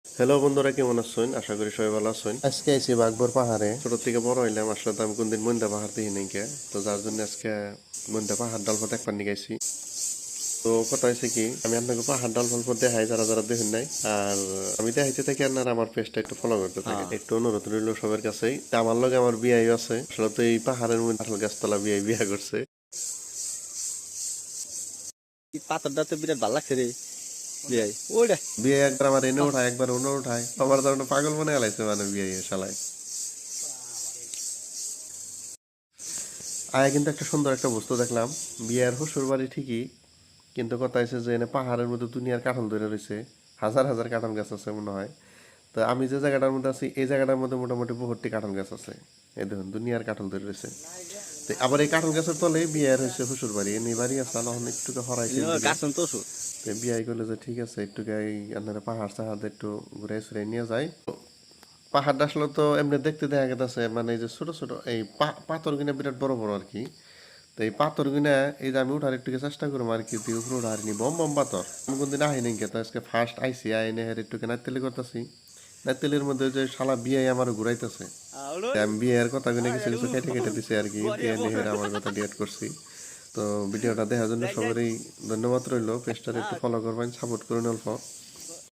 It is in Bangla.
হ্যালো বন্ধুরা, কেমন আছেন? আশা করি সবাই ভালো আছেন। আজকে আইছি বাগবর পাহাড়ে। ছোট থেকে বড় হইলাম, আসলে তো আমি কোনদিন মন্দা পাহাড় দেখি নাই কে। তো যার জন্য আজকে মন্দা পাহাড় ডালপথ একবার নিয়ে গেছি। তো কথা হয়েছে কি, আমি আপনাকে পাহাড় ডালপথ দেখাই যারা যারা দেখেন নাই। আর আমি দেখাইতে থাকি, আপনারা আমার পেজটা একটু ফলো করতে থাকেন। একটু অনুরোধ রইল সবার কাছেই। তা আমার লগে আমার বিয়াই আছে। আসলে তো এই পাহাড়ের মধ্যে আসলে গাছতলা বিয়াই বিয়া করছে। এই পাথরটা তো বিরাট ভালো লাগছে রে বিয়াই ওইটা বিয়ে একবার আমার এনে উঠায়, একবার ওনে উঠায়। আমার তো একটা পাগল মনে গেলাইছে মানে বিয়ে শালায়। আয়া কিন্তু একটা সুন্দর একটা বস্তু দেখলাম। বিয়ের শ্বশুর বাড়ি ঠিকই, কিন্তু কথা হচ্ছে যে এনে পাহাড়ের মধ্যে দুনিয়ার কাঁঠাল ধরে রয়েছে। হাজার হাজার কাঁঠাল গাছ আছে মনে হয়। তো আমি যে জায়গাটার মধ্যে আছি এই জায়গাটার মধ্যে মোটামুটি বহুটি কাঁঠাল গাছ আছে। এই দেখুন দুনিয়ার কাঁঠাল ধরে রয়েছে। তো আবার এই কাঁঠাল গাছের তলে বিয়ের হয়েছে শ্বশুর বাড়ি, এনে বাড়ি আছে তখন একটু হরাইছে দিকে। গাছ তো ওষুধ তো বিয়াই করলে যে ঠিক আছে একটু আপনারা পাহাড় সাহাড় একটু ঘুরে ফিরে নিয়ে যায়। পাহাড়টা আসলে তো এমনি দেখতে দেখা গেছে, মানে এই যে ছোট ছোট এই পাথর কিনা বিরাট বড় বড় আর কি। তো এই পাথর গুনা এই যে আমি উঠার একটু চেষ্টা করবো আর কি, দিয়ে উপরে উঠার নি বম বম পাথর। আমি কোনদিন আহি নাই, তো আজকে ফার্স্ট আইসি আইনে হের একটু নাইতেলি করতেছি। নাইতেলির মধ্যে যে শালা বিয়ে আমার ঘুরাইতেছে। আমি বিয়ের কথা গুনে কিছু কিছু কেটে কেটে দিছি আর কি, দিয়ে নেহের আমার কথা ডিয়েট করছি। তো ভিডিওটা দেখার জন্য সবারই ধন্যবাদ রইলো। পেজটা একটু ফলো করবেন, সাপোর্ট করুন অল্প।